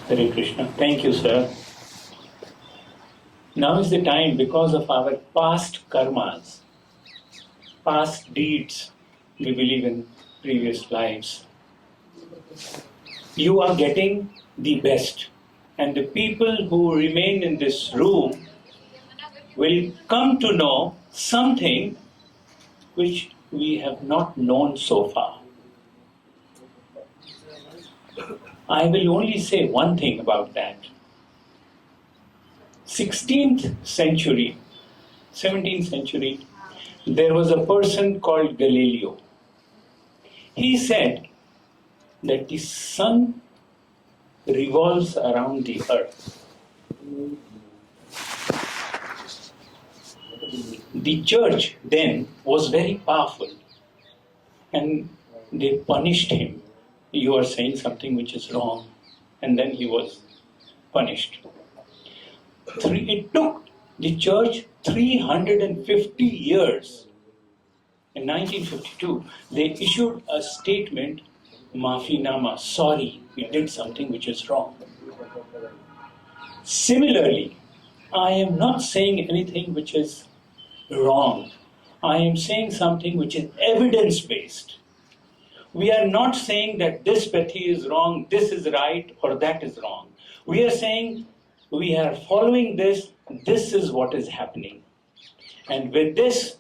Hare Krishna. Thank you, sir. Now is the time, because of our past karmas, past deeds, we believe in previous lives. You are getting the best. And the people who remain in this room will come to know something which we have not known so far. I will only say one thing about that. 16th century, 17th century, there was a person called Galileo. He said that the sun revolves around the earth. The church then was very powerful and they punished him. You are saying something which is wrong. And then he was punished. It took the church 350 years. In 1952, they issued a statement, Maafinama, sorry, we did something which is wrong. Similarly, I am not saying anything which is wrong. I am saying something which is evidence-based. We are not saying that this pathy is wrong, this is right, or that is wrong. We are saying we are following this, this is what is happening. And with this,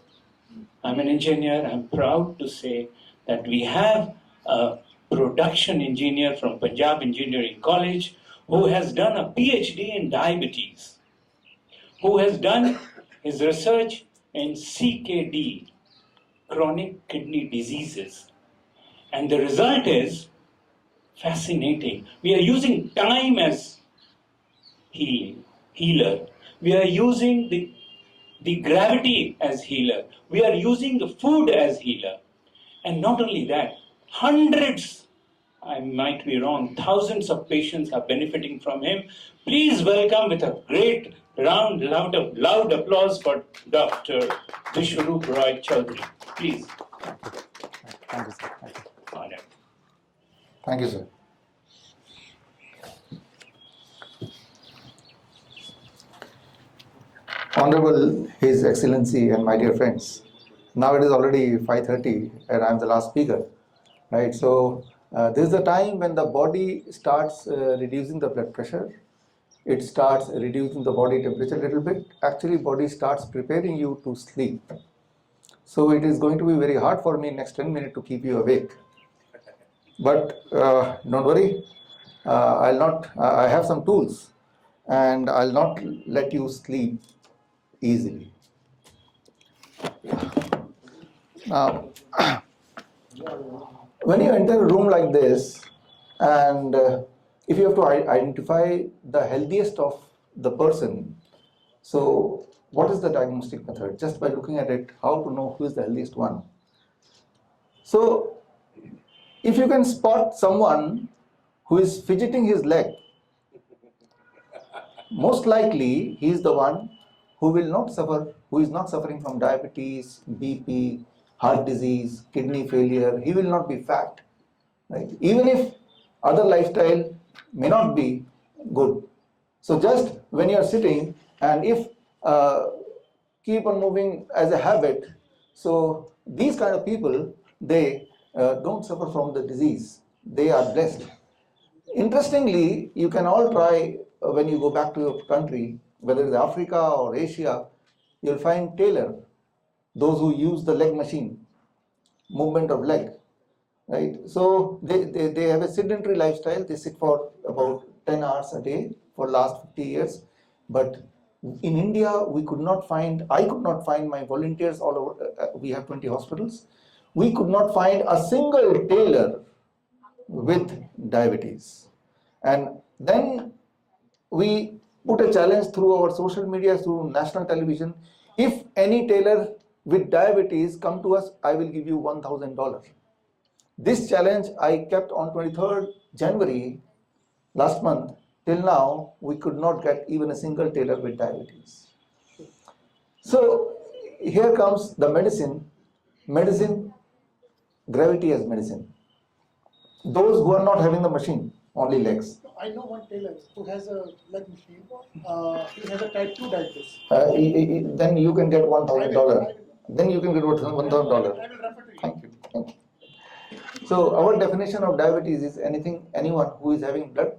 I'm an engineer, I'm proud to say that we have a production engineer from Punjab Engineering College who has done a PhD in diabetes, who has done his research in CKD, chronic kidney diseases. And the result is fascinating. We are using time as healer. We are using the gravity as healer. We are using the food as healer. And not only that, hundreds, I might be wrong, thousands of patients are benefiting from him. Please welcome with a great round, loud applause for Dr. Biswaroop Roy Chowdhury. Please. Thank you, sir. Honor. Thank you, sir. Honorable His Excellency and my dear friends, now it is already 5:30 and I am the last speaker, right? So this is the time when the body starts reducing the blood pressure. It starts reducing the body temperature a little bit. Actually, body starts preparing you to sleep. So it is going to be very hard for me next 10 minutes to keep you awake. But don't worry, I have some tools and I'll not let you sleep easily. Now, when you enter a room like this, and if you have to identify the healthiest of the person, so what is the diagnostic method? Just by looking at it, how to know who is the healthiest one? So, if you can spot someone who is fidgeting his leg, most likely he is the one who will not suffer, who is not suffering from diabetes, BP, heart disease, kidney failure. He will not be fat, right? Even if other lifestyle may not be good. So just when you are sitting, and if keep on moving as a habit, so these kind of people, they don't suffer from the disease. They are blessed. Interestingly, you can all try when you go back to your country, whether it's Africa or Asia, you'll find tailor, those who use the leg machine, movement of leg, right? So they have a sedentary lifestyle. They sit for about 10 hours a day for last 50 years. But in India, I could not find my volunteers all over. We have 20 hospitals. We could not find a single tailor with diabetes. And then we put a challenge through our social media, through national television. If any tailor with diabetes come to us, I will give you $1,000. This challenge I kept on 23rd January last month. Till now, we could not get even a single tailor with diabetes. So here comes the medicine, gravity as medicine. Those who are not having the machine, only legs. I know one tailor who has a leg machine. He has a type 2 diabetes. Then you can get $1,000. Then you can get $1,000. I will refer to you. Thank you. Thank you. So our definition of diabetes is anyone who is having blood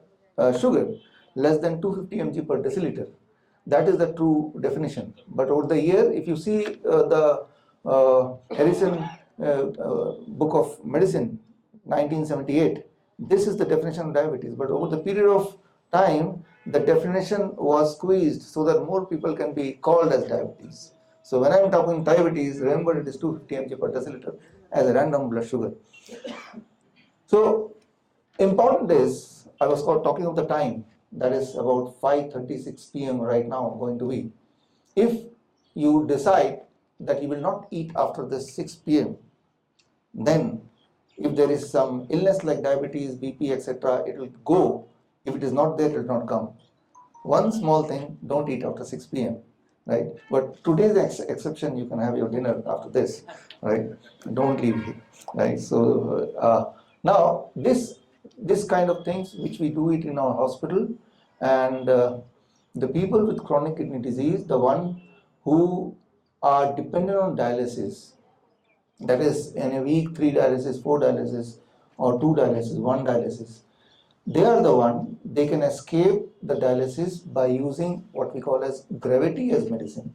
sugar less than 250 mg per deciliter. That is the true definition. But over the year, if you see the Harrison book of medicine, 1978, this is the definition of diabetes. But over the period of time, the definition was squeezed so that more people can be called as diabetes. So when I am talking diabetes, remember it is 250 mg per deciliter as a random blood sugar. So important is, I was talking of the time, that is about 5:36 p.m. right now going to be. If you decide that you will not eat after this 6 p.m., then if there is some illness like diabetes, BP, etc., it will go. If it is not there, it will not come. One small thing, don't eat after 6 p.m., right? But today's exception, you can have your dinner after this, right? Don't leave it, right? So now this kind of things which we do it in our hospital, and the people with chronic kidney disease, the one who are dependent on dialysis, that is in a week 3 dialysis, 4 dialysis, or 2 dialysis, 1 dialysis, they are the one, they can escape the dialysis by using what we call as gravity as medicine.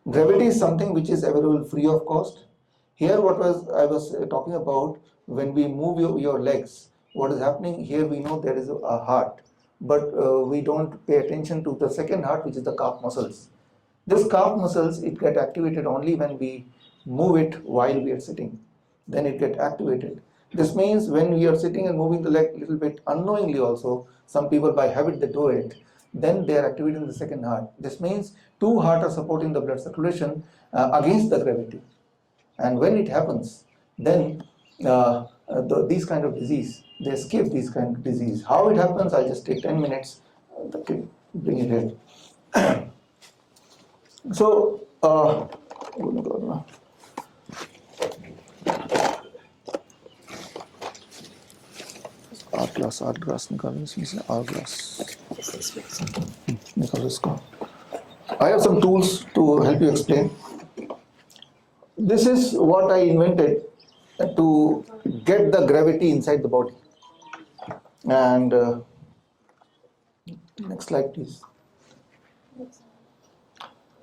Gravity is something which is available free of cost. Here I was talking about, when we move your legs, what is happening here, we know there is a heart, but we don't pay attention to the second heart, which is the calf muscles. This calf muscles, it get activated only when we move it while we are sitting. Then it get activated. This means when we are sitting and moving the leg a little bit unknowingly also, some people by habit they do it, then they are activating the second heart. This means two hearts are supporting the blood circulation against the gravity. And when it happens, then these kind of disease, they escape these kind of disease. How it happens, I'll just take 10 minutes, bring it here. So, आठ glass निकालो, इसमें से 8 glass निकालो इसको. I have some tools to help you explain. This is what I invented to get the gravity inside the body. And next slide, please.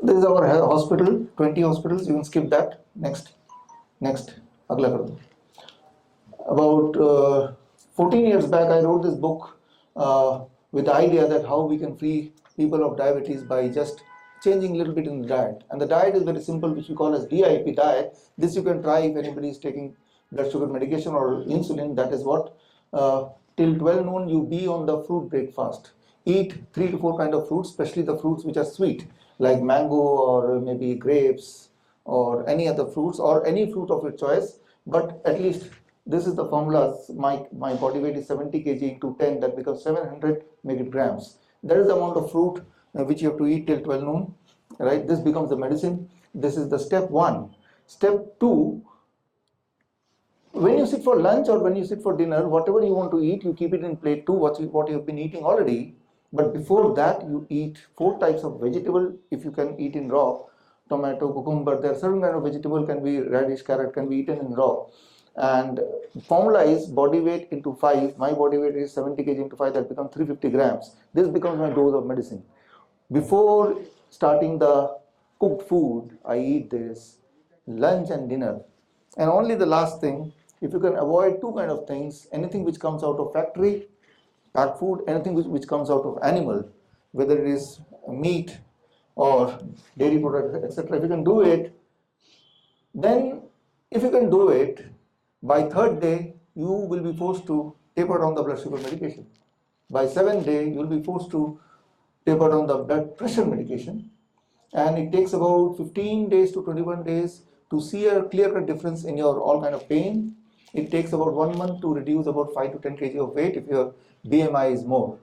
This is our hospital, 20 hospitals. You can skip that. Next. Agla kar do. About 14 years back, I wrote this book with the idea that how we can free people of diabetes by just changing a little bit in the diet. And the diet is very simple, which we call as DIP diet. This you can try if anybody is taking blood sugar medication or insulin. That is what, till 12 noon, you be on the fruit breakfast. Eat 3 to 4 kind of fruits, especially the fruits which are sweet, like mango or maybe grapes or any other fruits or any fruit of your choice. But at least this is the formula. My body weight is 70 kg into 10, that becomes 700 milligrams. That is the amount of fruit which you have to eat till 12 noon, right? This becomes the medicine. This is the step 1. Step 2, when you sit for lunch or when you sit for dinner, whatever you want to eat, you keep it in plate 2, what you have been eating already. But before that, you eat 4 types of vegetable, if you can eat in raw. Tomato, cucumber, there are certain kind of vegetable, can be radish, carrot, can be eaten in raw. And formula is body weight into 5. My body weight is 70 kg into 5, that becomes 350 grams. This becomes my dose of medicine. Before starting the cooked food, I eat this, lunch and dinner. And only the last thing, if you can avoid 2 kind of things, anything which comes out of factory, packed food, anything which comes out of animal, whether it is meat or dairy product, etc. If you can do it, then if you can do it, by 3rd day, you will be forced to taper down the blood sugar medication. By 7th day, you will be forced to taper down the blood pressure medication. And it takes about 15 days to 21 days to see a clear-cut difference in your all kind of pain. It takes about 1 month to reduce about 5 to 10 kg of weight if your BMI is more.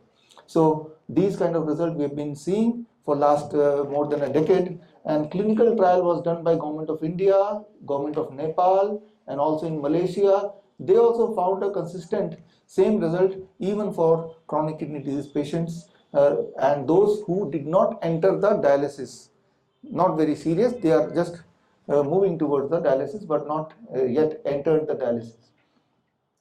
So these kind of results we have been seeing for last more than a decade. And clinical trial was done by Government of India, Government of Nepal, and also in Malaysia. they also found a consistent same result even for chronic kidney disease patients and those who did not enter the dialysis. Not very serious, they are just moving towards the dialysis but not yet entered the dialysis.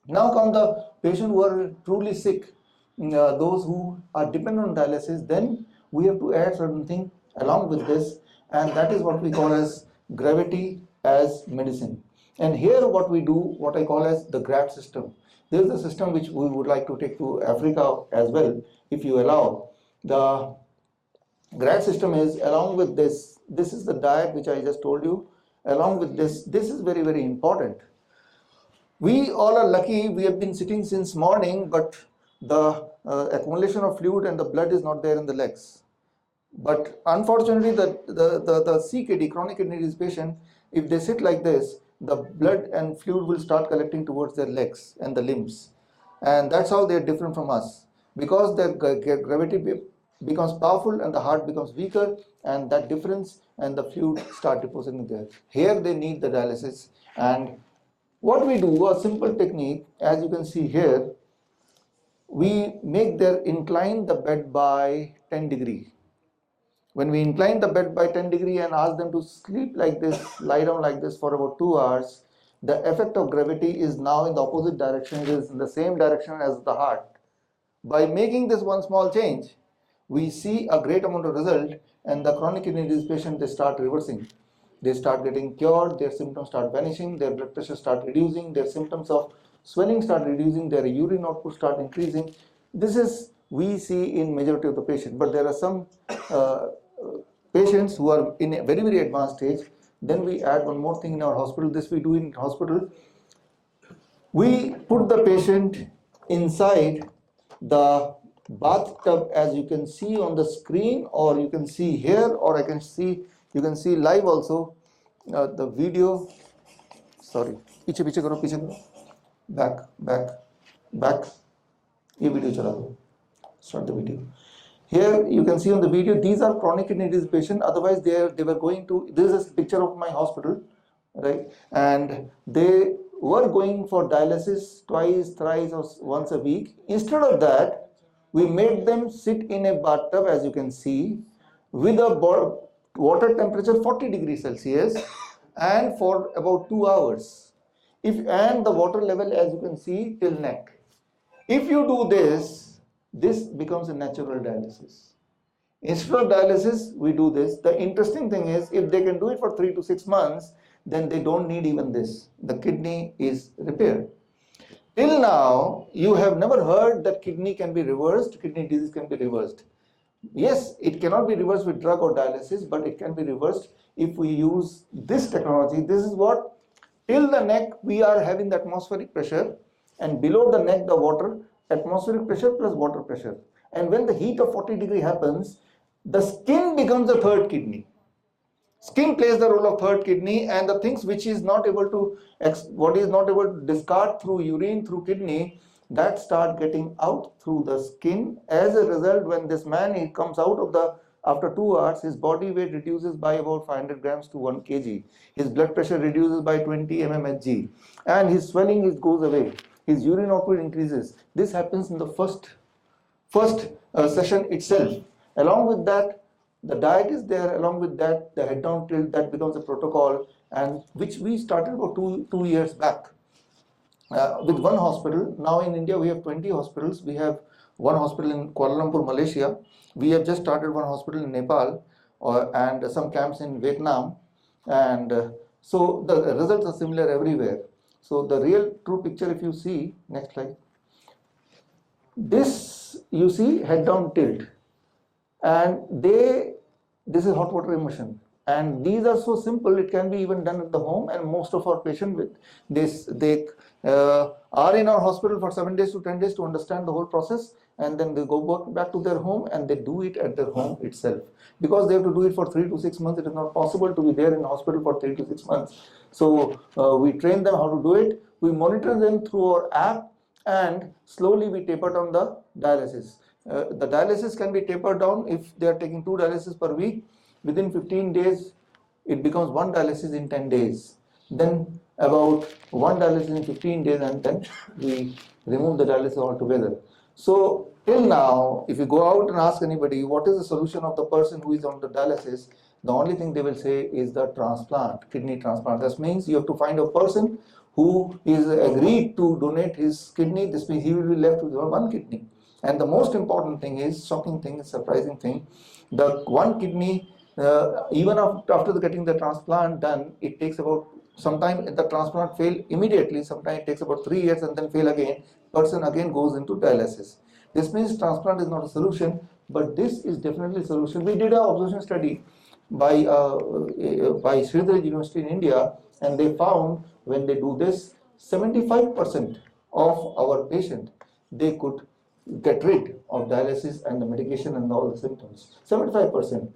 Now come the patient who are truly sick, those who are dependent on dialysis, then we have to add certain thing along with this, and that is what we call as gravity as medicine. And here what we do, what I call as the GRAD system. There is a system which we would like to take to Africa as well, if you allow. The GRAD system is along with this is the diet which I just told you, along with this is very, very important. We all are lucky, we have been sitting since morning, but the accumulation of fluid and the blood is not there in the legs. But unfortunately, the CKD, chronic kidney disease patient, if they sit like this, the blood and fluid will start collecting towards their legs and the limbs. And that's how they are different from us. Because their gravity becomes powerful and the heart becomes weaker, and that difference and the fluid start depositing there. Here they need the dialysis. And what we do, a simple technique, as you can see here, we make their incline the bed by 10 degree. When we incline the bed by 10 degree and ask them to sleep like this, lie down like this for about 2 hours, the effect of gravity is now in the opposite direction, it is in the same direction as the heart. By making this one small change, we see a great amount of result, and the chronic kidney disease patient, they start reversing. They start getting cured, their symptoms start vanishing, their blood pressure start reducing, their symptoms of swelling start reducing, their urine output start increasing. This is we see in majority of the patient, but there are some patients who are in a very, very advanced stage. Then we add one more thing in our hospital. This we do in hospital. We put the patient inside the bathtub, as you can see on the screen, or you can see here, or you can see live also the video. Sorry, पीछे पीछे करो, back. ये video चला दो. Start the video. Here you can see on the video, these are chronic kidney disease patients. Otherwise, they were going to. This is a picture of my hospital, right? And they were going for dialysis twice, thrice, or once a week. Instead of that, we made them sit in a bathtub, as you can see, with a water temperature 40 degrees Celsius, and for about 2 hours. And the water level, as you can see, till neck. If you do this becomes a natural dialysis. Instead of dialysis, we do this. The interesting thing is, if they can do it for 3 to 6 months, then they don't need even this. The kidney is repaired. Till now, you have never heard that kidney can be reversed, kidney disease can be reversed. Yes, it cannot be reversed with drug or dialysis, but it can be reversed if we use this technology. This is what, till the neck, we are having the atmospheric pressure, and below the neck, the water, atmospheric pressure plus water pressure. And when the heat of 40 degree happens, the skin becomes the third kidney. Skin plays the role of third kidney, and the things which is not able to, what is not able to discard through urine, through kidney, that start getting out through the skin. As a result, when this man, he comes out of the, after 2 hours, his body weight reduces by about 500 grams to 1 kg. His blood pressure reduces by 20 mmHg, and his swelling goes away. His urine output increases. This happens in the first session itself. Along with that, the diet is there. Along with that, the head down tilt, that becomes a protocol, and which we started about two years back with one hospital. Now in India, we have 20 hospitals. We have one hospital in Kuala Lumpur, Malaysia. We have just started one hospital in Nepal, and some camps in Vietnam. And so the results are similar everywhere. So the real true picture, if you see, next slide, this you see head down tilt, and this is hot water immersion, and these are so simple, it can be even done at the home. And most of our patients with this, they are in our hospital for 7 days to 10 days to understand the whole process, and then they go back to their home and they do it at their home itself. Because they have to do it for 3 to 6 months, it is not possible to be there in the hospital for 3 to 6 months. So we train them how to do it. We monitor them through our app, and slowly we taper down the dialysis. The dialysis can be tapered down if they are taking 2 dialysis per week. Within 15 days, it becomes 1 dialysis in 10 days. Then about one dialysis in 15 days, and then we remove the dialysis altogether. So till now, if you go out and ask anybody what is the solution of the person who is on the dialysis, the only thing they will say is the transplant, kidney transplant. That means you have to find a person who is agreed to donate his kidney. This means he will be left with one kidney. And the most important thing is, shocking thing, surprising thing, the one kidney, even after getting the transplant done, it takes about, sometimes the transplant fail immediately, sometimes it takes about 3 years and then fail again, person again goes into dialysis. This means transplant is not a solution, but this is definitely a solution. We did an observation study by Hydrotherapy University in India, and they found when they do this, 75% of our patient, they could get rid of dialysis and the medication and all the symptoms. 75%.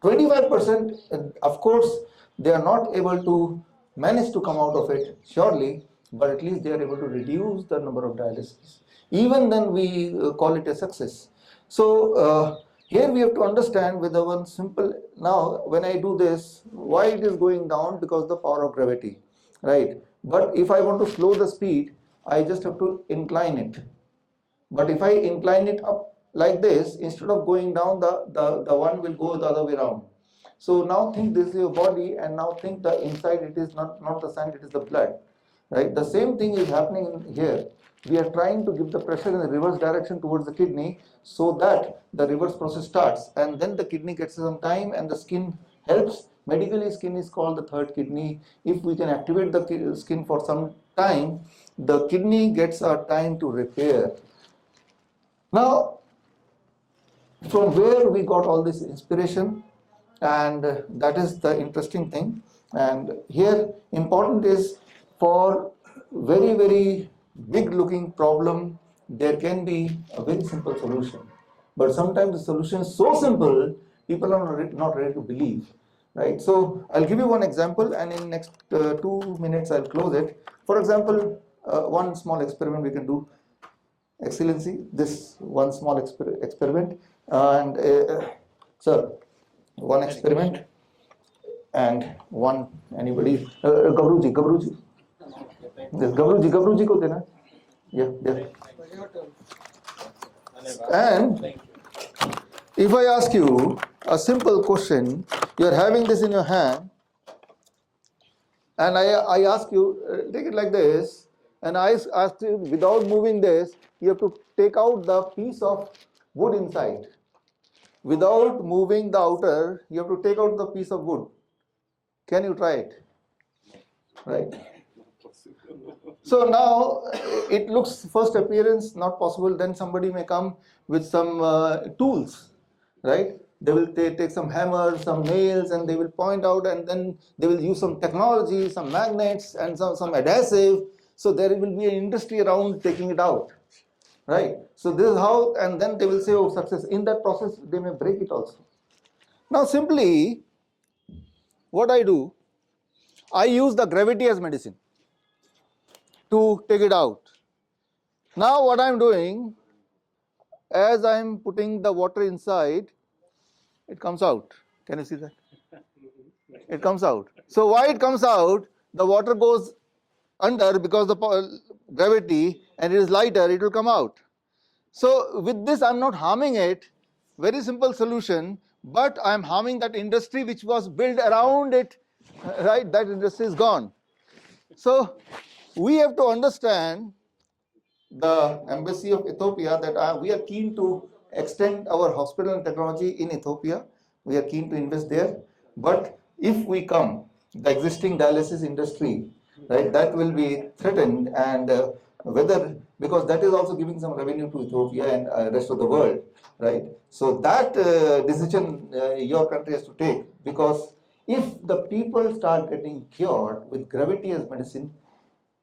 25%, of course, they are not able to manage to come out of it, surely, but at least they are able to reduce the number of dialysis. Even then, we call it a success. So, here we have to understand with one simple, now when I do this, why it is going down? Because the power of gravity, right? But if I want to slow the speed, I just have to incline it. But if I incline it up like this, instead of going down, the one will go the other way around. So now think this is your body, and now think the inside, it is not the sand, it is the blood. Right? The same thing is happening here. We are trying to give the pressure in the reverse direction towards the kidney so that the reverse process starts, and then the kidney gets some time and the skin helps. Medically, skin is called the third kidney. If we can activate the skin for some time, the kidney gets a time to repair. Now, from where we got all this inspiration, and that is the interesting thing. And here, important is, for very, very big looking problem, there can be a very simple solution. But sometimes the solution is so simple, people are not ready to believe. Right? So I'll give you one example, and in next 2 minutes I'll close it. For example, one small experiment we can do. Excellency, this one small experiment, and sir, one experiment and one, anybody, Gabruji, this Gabruji ko dena, yeah, there. And if I ask you a simple question, you are having this in your hand, and I ask you, take it like this, and I ask you, without moving this, you have to take out the piece of wood inside. Without moving the outer, you have to take out the piece of wood. Can you try it? Right? So now it looks, first appearance not possible. Then somebody may come with some tools, right? They will take some hammers, some nails, and they will point out, and then they will use some technology, some magnets, and some adhesive. So there will be an industry around taking it out, right? So this is how, and then they will say, oh, success. In that process, they may break it also. Now simply, what I do, I use the gravity as medicine to take it out. Now what I'm doing, as I'm putting the water inside, it comes out. Can you see that? It comes out. So why it comes out? The water goes under because the gravity, and it is lighter, it will come out. So with this, I'm not harming it. Very simple solution, but I'm harming that industry which was built around it, right? That industry is gone. So we have to understand, the embassy of Ethiopia, that we are keen to extend our hospital and technology in Ethiopia. We are keen to invest there. But if we come, the existing dialysis industry, right, that will be threatened, and whether, because that is also giving some revenue to Ethiopia and rest of the world, right? So that decision your country has to take, because if the people start getting cured with gravity as medicine,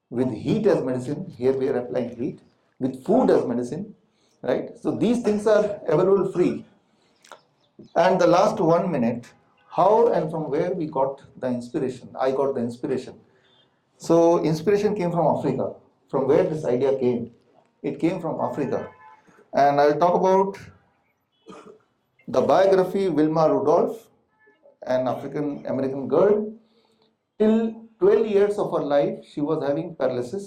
with heat as medicine, here we are applying heat, with food as medicine, right? So these things are available free. And the last 1 minute, how and from where we got the inspiration? I got the inspiration. So inspiration came from Africa. From where this idea came? It came from Africa. And I'll talk about the biography Wilma Rudolph, an African American girl. Till 12 years of her life, she was having paralysis,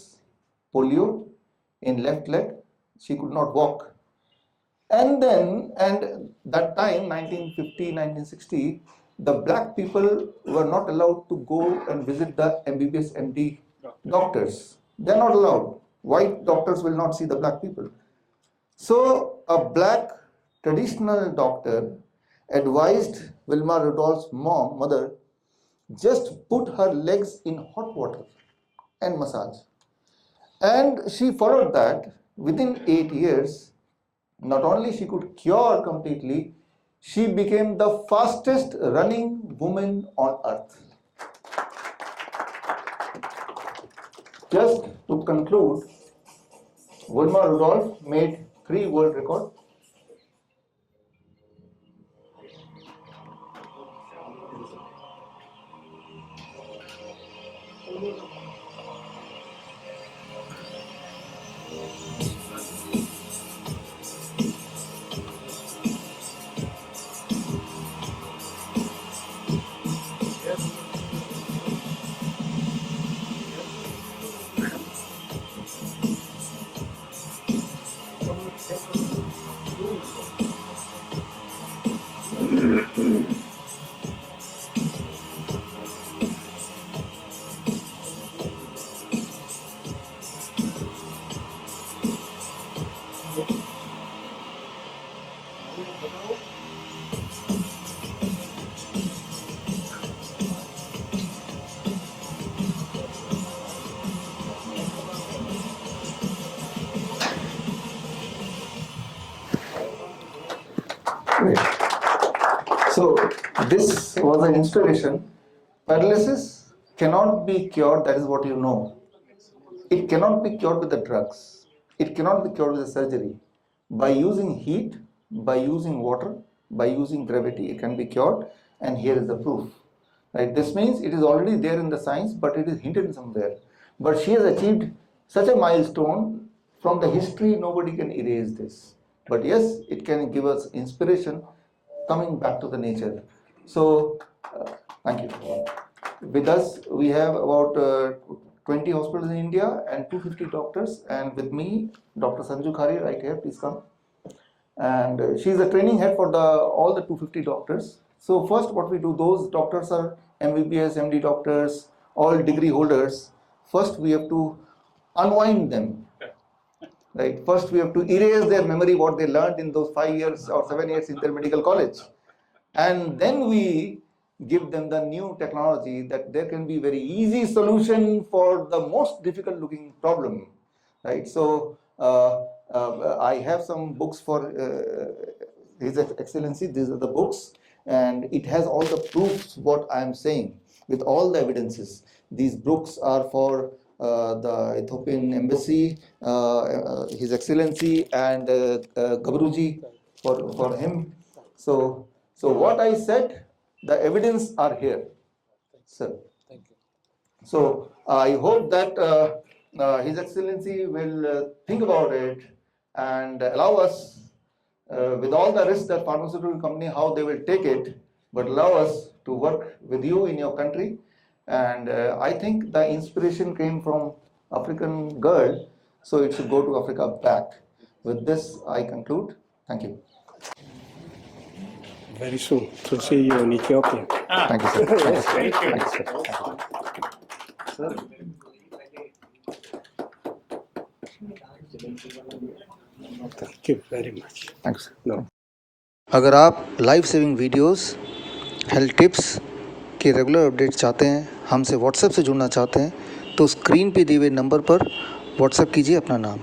polio in left leg. She could not walk. And that time, 1950, 1960, the black people were not allowed to go and visit the MBBS MD doctors. They're not allowed. White doctors will not see the black people. So a black traditional doctor advised Wilma Rudolph's mother, just put her legs in hot water and massage. And she followed that. Within 8 years, not only she could cure completely, she became the fastest running woman on earth. Just to conclude, Wilma Rudolph made 3 world records. Great. So this was an installation. Paralysis cannot be cured, that is what you know. It cannot be cured with the drugs. It cannot be cured with the surgery. By using heat, by using water, by using gravity, it can be cured, and here is the proof. Right? This means it is already there in the science, but it is hinted somewhere. But she has achieved such a milestone. From the history, nobody can erase this. But yes, it can give us inspiration coming back to the nature. So, thank you. With us, we have about 20 hospitals in India and 250 doctors. And with me, Dr. Sanju Khare, right here, please come. And she is the training head for all the 250 doctors. So first what we do, those doctors are MBBS, MD doctors, all degree holders. First we have to unwind them. Right? First we have to erase their memory, what they learned in those 5 years or 7 years in their medical college. And then we give them the new technology that there can be very easy solution for the most difficult looking problem. Right? So I have some books for His Excellency. These are the books, and it has all the proofs what I am saying with all the evidences. These books are for the Ethiopian embassy, His Excellency, and Gabruji for him. So what I said, the evidence are here, sir. Thank you. So I hope that His Excellency will think about it and allow us, with all the risks that pharmaceutical company, how they will take it, but allow us to work with you in your country. And I think the inspiration came from African girl, so it should go to Africa back. With this, I conclude. Thank you. Very soon to see you in Ethiopia. Thank you, sir. Thank you. Thank you, sir. Thank you very much. Thanks, sir. No. अगर आप life saving videos, health tips के regular update चाहते हैं, हमसे WhatsApp से जुड़ना चाहते हैं, तो स्क्रीन पे दिए हुए नंबर पर व्हाट्सएप कीजिए अपना नाम।